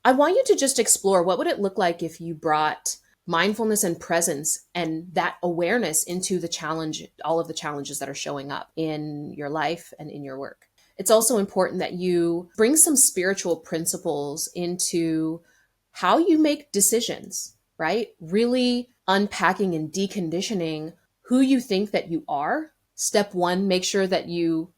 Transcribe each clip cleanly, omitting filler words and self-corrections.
I want you to just explore what would it look like if you brought mindfulness and presence and that awareness into the challenge, all of the challenges that are showing up in your life and in your work. It's also important that you bring some spiritual principles into how you make decisions, right? Really unpacking and deconditioning who you think that you are. Step one, make sure that you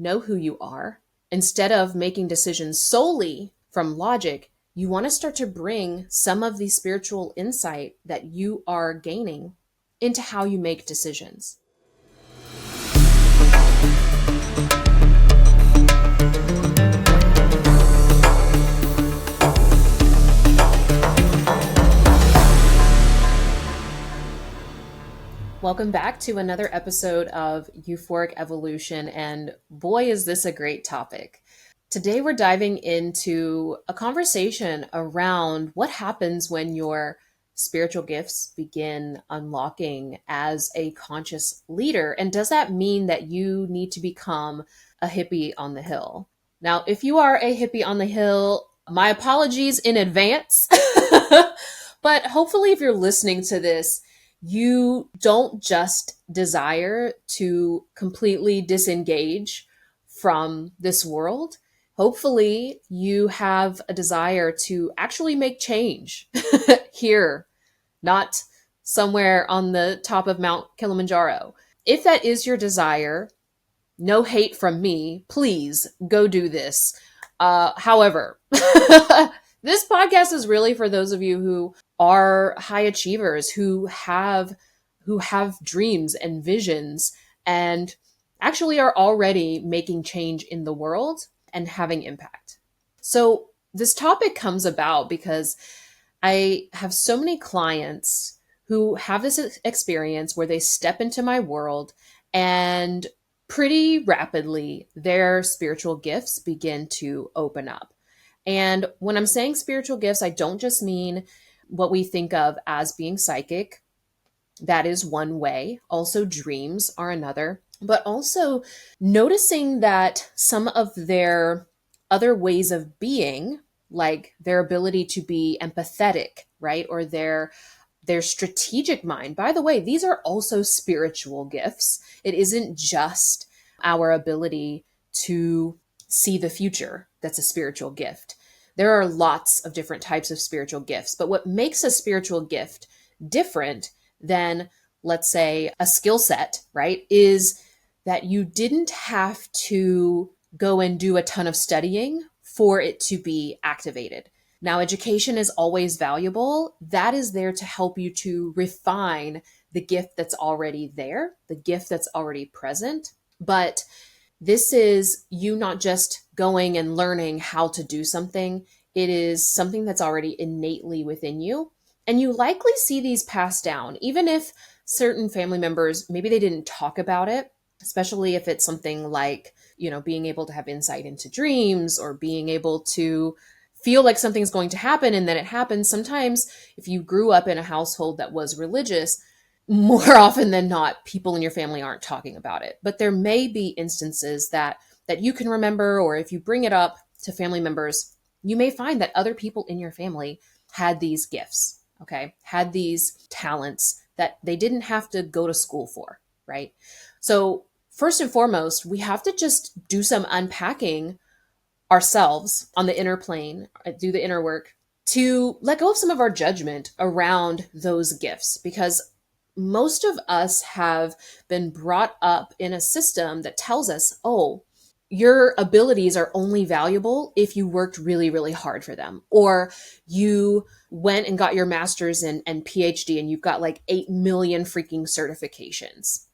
know who you are. Instead of making decisions solely from logic, you want to start to bring some of the spiritual insight that you are gaining into how you make decisions. Welcome back to another episode of Euphoric Evolution, and boy, is this a great topic. Today, we're diving into a conversation around what happens when your spiritual gifts begin unlocking as a conscious leader, and does that mean that you need to become a hippie on the hill? Now, if you are a hippie on the hill, my apologies in advance, but hopefully if you're listening to this, you don't just desire to completely disengage from this world. Hopefully, you have a desire to actually make change here, not somewhere on the top of Mount Kilimanjaro. If that is your desire, no hate from me, please go do this. However, this podcast is really for those of you who are high achievers, who have dreams and visions and actually are already making change in the world and having impact. So this topic comes about because I have so many clients who have this experience where they step into my world and pretty rapidly their spiritual gifts begin to open up. And when I'm saying spiritual gifts, I don't just mean what we think of as being psychic. That is one way. Also, dreams are another. But also noticing that some of their other ways of being, like their ability to be empathetic, right? Or their strategic mind. By the way, these are also spiritual gifts. It isn't just our ability to see the future that's a spiritual gift. There are lots of different types of spiritual gifts, but what makes a spiritual gift different than, let's say, a skill set, right, is that you didn't have to go and do a ton of studying for it to be activated. Now, education is always valuable. That is there to help you to refine the gift that's already there, the gift that's already present. But this is you not just going and learning how to do something. It is something that's already innately within you. And you likely see these passed down, even if certain family members, maybe they didn't talk about it, especially if it's something like, being able to have insight into dreams or being able to feel like something's going to happen and then it happens. Sometimes if you grew up in a household that was religious, more often than not, people in your family aren't talking about it. But there may be instances that you can remember, or if you bring it up to family members, you may find that other people in your family had these gifts, okay? Had these talents that they didn't have to go to school for, right? So first and foremost, we have to just do some unpacking ourselves on the inner plane, do the inner work to let go of some of our judgment around those gifts, because most of us have been brought up in a system that tells us, oh, your abilities are only valuable if you worked really, really hard for them, or you went and got your master's and PhD and you've got like 8 million freaking certifications.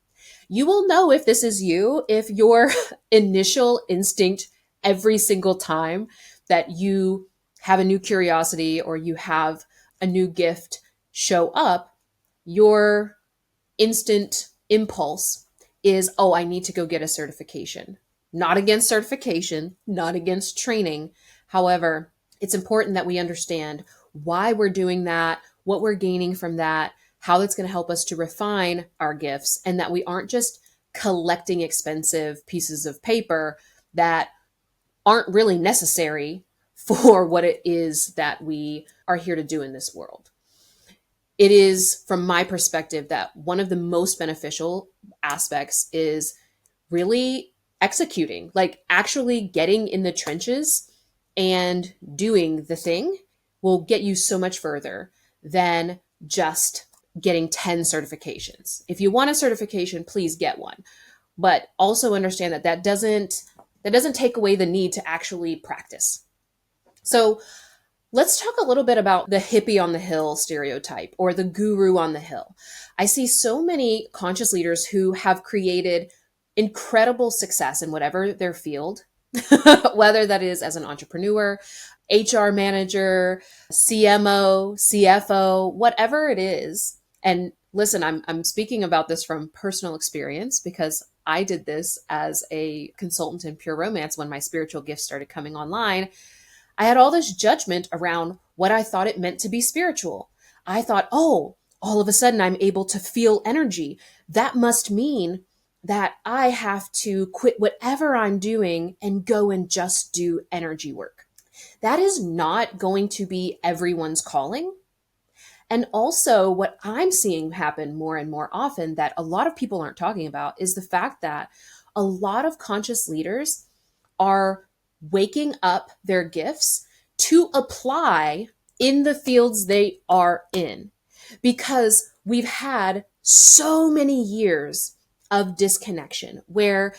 You will know if this is you, if your initial instinct every single time that you have a new curiosity or you have a new gift show up, your instant impulse is, oh, I need to go get a certification. Not against certification, not against training. However, it's important that we understand why we're doing that, what we're gaining from that, how that's going to help us to refine our gifts, and that we aren't just collecting expensive pieces of paper that aren't really necessary for what it is that we are here to do in this world. It is, from my perspective, that one of the most beneficial aspects is really executing, like actually getting in the trenches and doing the thing will get you so much further than just getting 10 certifications. If you want a certification, please get one. But also understand that that doesn't take away the need to actually practice. So let's talk a little bit about the hippie on the hill stereotype or the guru on the hill. I see so many conscious leaders who have created incredible success in whatever their field, whether that is as an entrepreneur, HR manager, CMO, CFO, whatever it is. And listen, I'm speaking about this from personal experience because I did this as a consultant in pure romance when my spiritual gifts started coming online. I had all this judgment around what I thought it meant to be spiritual. I thought, oh, all of a sudden I'm able to feel energy. That must mean that I have to quit whatever I'm doing and go and just do energy work. That is not going to be everyone's calling. And also what I'm seeing happen more and more often that a lot of people aren't talking about is the fact that a lot of conscious leaders are waking up their gifts to apply in the fields they are in, because we've had so many years of disconnection where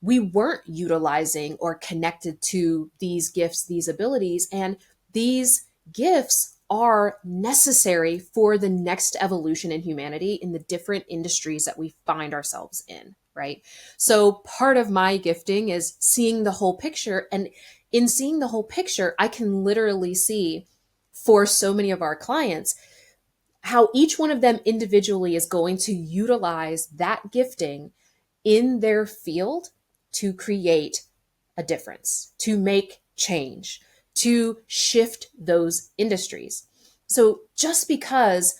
we weren't utilizing or connected to these gifts, these abilities, and these gifts are necessary for the next evolution in humanity in the different industries that we find ourselves in, right? So part of my gifting is seeing the whole picture. And in seeing the whole picture, I can literally see for so many of our clients how each one of them individually is going to utilize that gifting in their field to create a difference, to make change, to shift those industries. So just because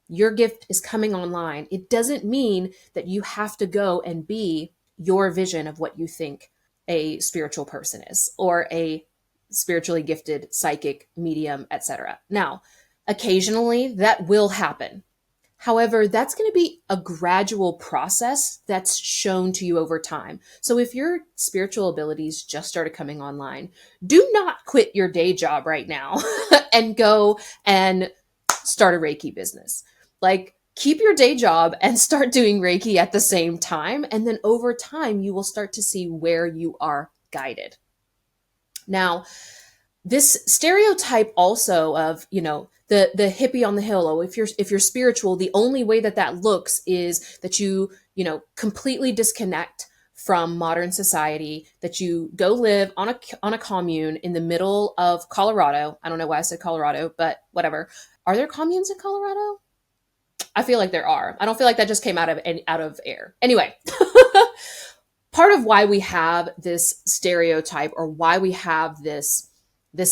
your gift is coming online, it doesn't mean that you have to go and be your vision of what you think a spiritual person is or a spiritually gifted psychic medium, etc. Now, occasionally that will happen. However, that's going to be a gradual process that's shown to you over time. So if your spiritual abilities just started coming online, do not quit your day job right now and go and start a Reiki business. Like, keep your day job and start doing Reiki at the same time. And then over time, you will start to see where you are guided. Now, this stereotype also of, the hippie on the hill. Oh, if you're spiritual, the only way that looks is that you completely disconnect from modern society, that you go live on a commune in the middle of Colorado. I don't know why I said Colorado, but whatever. Are there communes in Colorado? I feel like there are. I don't feel like that just came out of air. Anyway, part of why we have this stereotype or why we have this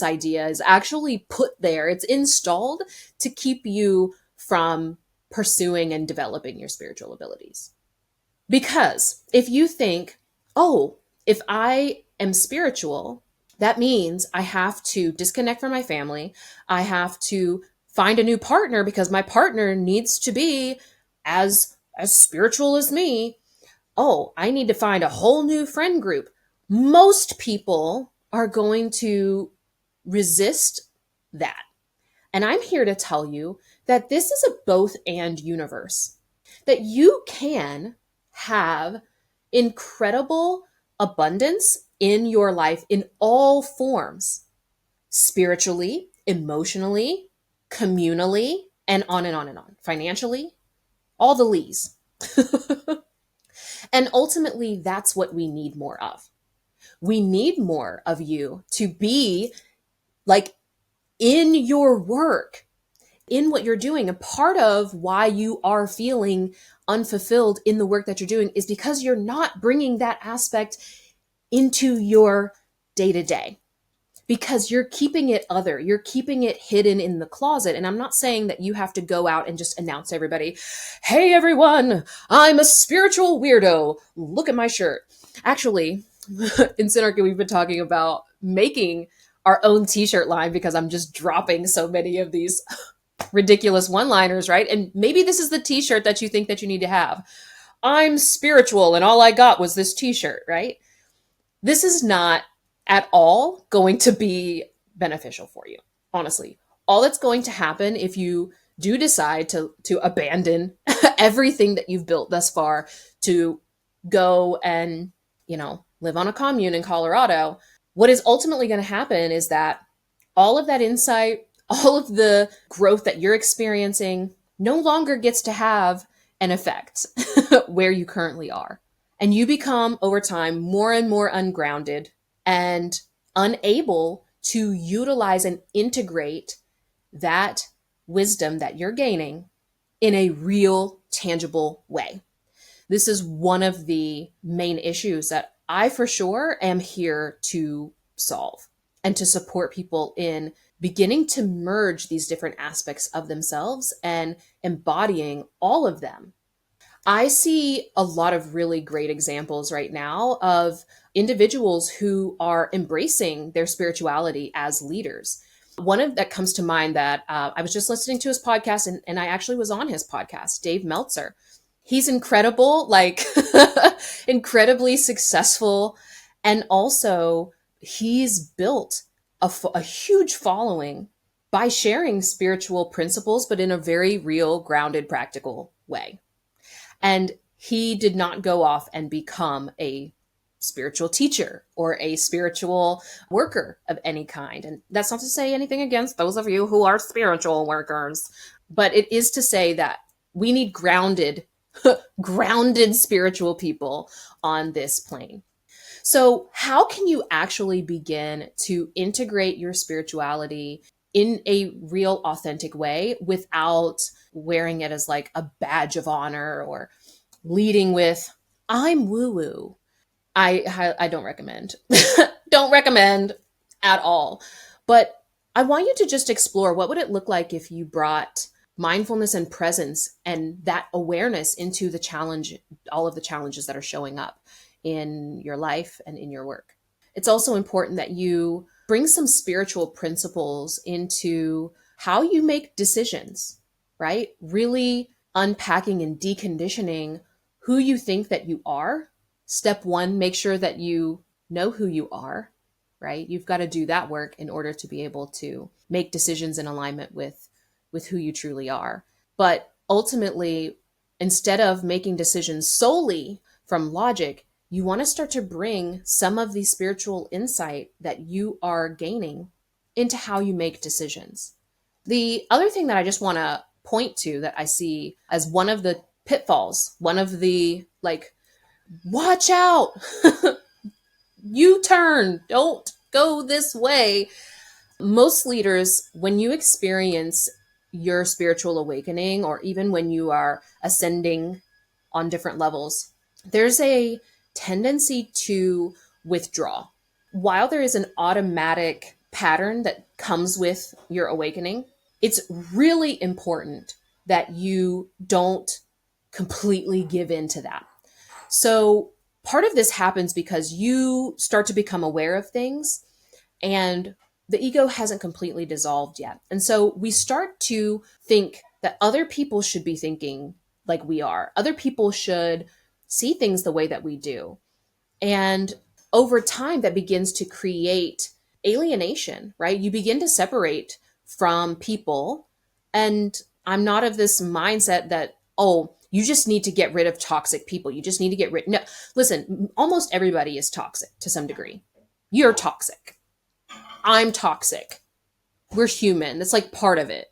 idea is actually put there. It's installed to keep you from pursuing and developing your spiritual abilities. Because if you think, oh, if I am spiritual, that means I have to disconnect from my family. I have to find a new partner because my partner needs to be as spiritual as me. Oh, I need to find a whole new friend group. Most people are going to resist that. And I'm here to tell you that this is a both and universe, that you can have incredible abundance in your life in all forms, spiritually, emotionally, communally, and on and on and on, financially, all the lees. And ultimately, that's what we need more of. We need more of you to be like in your work, in what you're doing. And part of why you are feeling unfulfilled in the work that you're doing is because you're not bringing that aspect into your day-to-day, because you're keeping it other, you're keeping it hidden in the closet. And I'm not saying that you have to go out and just announce to everybody, hey, everyone, I'm a spiritual weirdo. Look at my shirt. Actually, in Synarchy, we've been talking about making our own t-shirt line because I'm just dropping so many of these ridiculous one-liners, right? And maybe this is the t-shirt that you think that you need to have. I'm spiritual and all I got was this t-shirt, right? This is not at all going to be beneficial for you, honestly. All that's going to happen if you do decide to abandon everything that you've built thus far to go and, live on a commune in Colorado, what is ultimately going to happen is that all of that insight, all of the growth that you're experiencing no longer gets to have an effect where you currently are. And you become over time more and more ungrounded and unable to utilize and integrate that wisdom that you're gaining in a real, tangible way. This is one of the main issues that I for sure am here to solve and to support people in beginning to merge these different aspects of themselves and embodying all of them. I see a lot of really great examples right now of individuals who are embracing their spirituality as leaders. One of that comes to mind that I was just listening to his podcast, and I actually was on his podcast, Dave Meltzer. He's incredible, like incredibly successful. And also he's built a huge following by sharing spiritual principles, but in a very real, grounded, practical way. And he did not go off and become a spiritual teacher or a spiritual worker of any kind. And that's not to say anything against those of you who are spiritual workers, but it is to say that we need grounded spiritual people on this plane. So how can you actually begin to integrate your spirituality in a real authentic way without wearing it as like a badge of honor or leading with, I'm woo-woo? I don't recommend. Don't recommend at all. But I want you to just explore what would it look like if you brought mindfulness and presence and that awareness into the challenge, all of the challenges that are showing up in your life and in your work. It's also important that you bring some spiritual principles into how you make decisions, right? Really unpacking and deconditioning who you think that you are. Step one, make sure that you know who you are, right? You've got to do that work in order to be able to make decisions in alignment with who you truly are. But ultimately, instead of making decisions solely from logic, you want to start to bring some of the spiritual insight that you are gaining into how you make decisions. The other thing that I just want to point to that I see as one of the pitfalls, one of the watch out, U-turn, don't go this way. Most leaders, when you experience your spiritual awakening, or even when you are ascending on different levels, there's a tendency to withdraw. While there is an automatic pattern that comes with your awakening, it's really important that you don't completely give in to that. So part of this happens because you start to become aware of things and the ego hasn't completely dissolved yet. And so we start to think that other people should be thinking like we are. Other people should see things the way that we do. And over time, that begins to create alienation, right? You begin to separate from people. And I'm not of this mindset that, oh, you just need to get rid of toxic people. You just need to get rid. No, listen, almost everybody is toxic to some degree. You're toxic. I'm toxic. We're human. That's like part of it.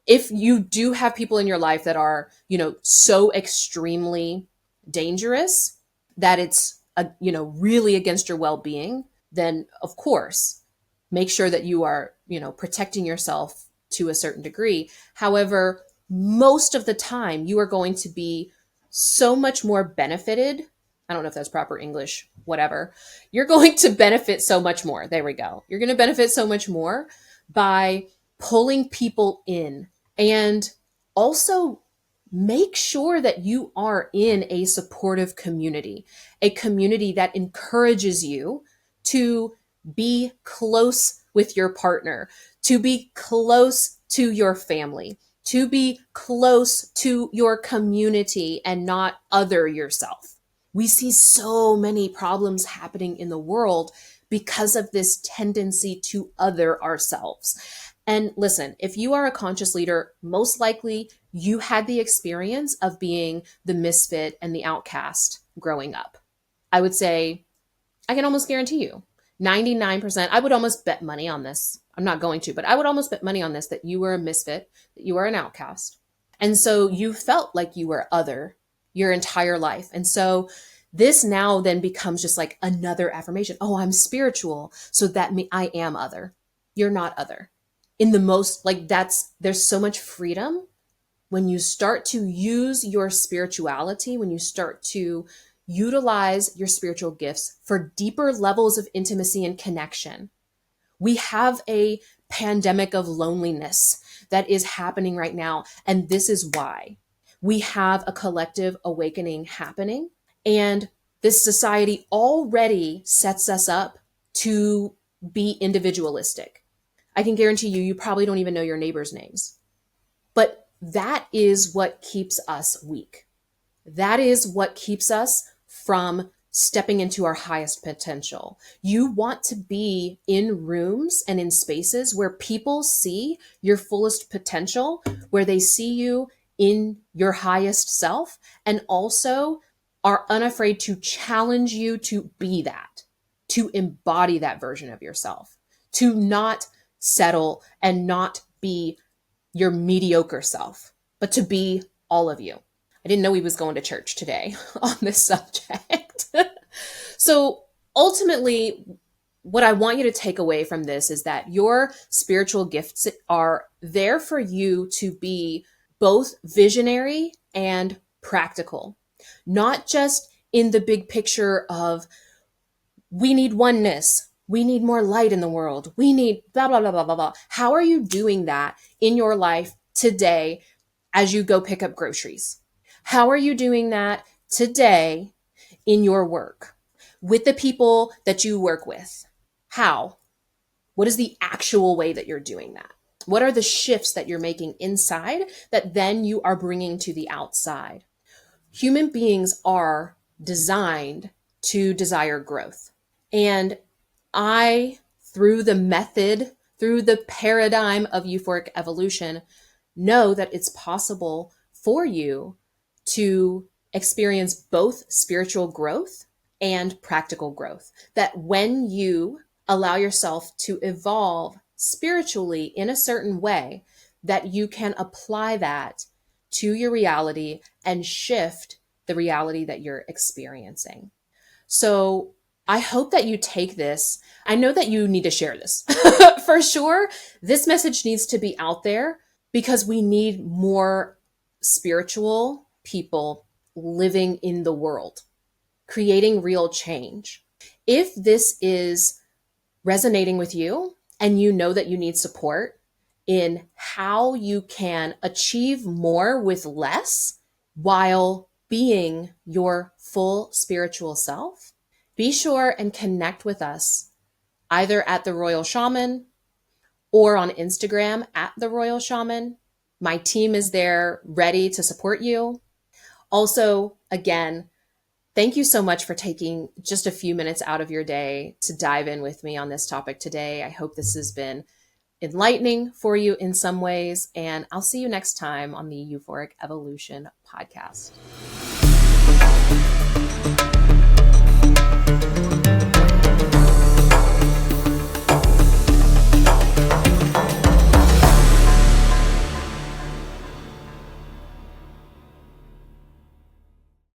If you do have people in your life that are, so extremely dangerous that it's, really against your well-being, then of course, make sure that you are, protecting yourself to a certain degree. However, most of the time you are going to be so much more benefited. I don't know if that's proper English, whatever. You're going to benefit so much more. There we go. You're going to benefit so much more by pulling people in. And also make sure that you are in a supportive community, a community that encourages you to be close with your partner, to be close to your family, to be close to your community and not other yourself. We see so many problems happening in the world because of this tendency to other ourselves. And listen, if you are a conscious leader, most likely you had the experience of being the misfit and the outcast growing up. I would say, I can almost guarantee you, 99%, I would almost bet money on this. I'm not going to, but I would almost bet money on this that you were a misfit, that you were an outcast. And so you felt like you were other your entire life. And so this now then becomes just like another affirmation. Oh, I'm spiritual. So that I am other. You're not other. In the most, like there's so much freedom when you start to use your spirituality, when you start to utilize your spiritual gifts for deeper levels of intimacy and connection. We have a pandemic of loneliness that is happening right now. And this is why we have a collective awakening happening. And this society already sets us up to be individualistic. I can guarantee you probably don't even know your neighbors' names. But that is what keeps us weak. That is what keeps us from stepping into our highest potential. You want to be in rooms and in spaces where people see your fullest potential, where they see you in your highest self, and also are unafraid to challenge you to be that, to embody that version of yourself, to not settle and not be your mediocre self, but to be all of you. I didn't know he was going to church today on this subject. So ultimately, what I want you to take away from this is that your spiritual gifts are there for you to be both visionary and practical, not just in the big picture of we need oneness, we need more light in the world, we need blah, blah, blah, blah, blah, blah. How are you doing that in your life today as you go pick up groceries? How are you doing that today in your work with the people that you work with? How? What is the actual way that you're doing that? What are the shifts that you're making inside that then you are bringing to the outside? Human beings are designed to desire growth. And I, through the method, through the paradigm of euphoric evolution, know that it's possible for you to experience both spiritual growth and practical growth. That when you allow yourself to evolve spiritually in a certain way, that you can apply that to your reality and shift the reality that you're experiencing. So I hope that you take this. I know that you need to share this for sure. This message needs to be out there because we need more spiritual people living in the world, creating real change. If this is resonating with you and you know that you need support in how you can achieve more with less while being your full spiritual self, be sure and connect with us either at the Royal Shaman or on Instagram at the Royal Shaman. My team is there ready to support you. Also, again, thank you so much for taking just a few minutes out of your day to dive in with me on this topic today. I hope this has been enlightening for you in some ways, and I'll see you next time on the Euphoric Evolution Podcast.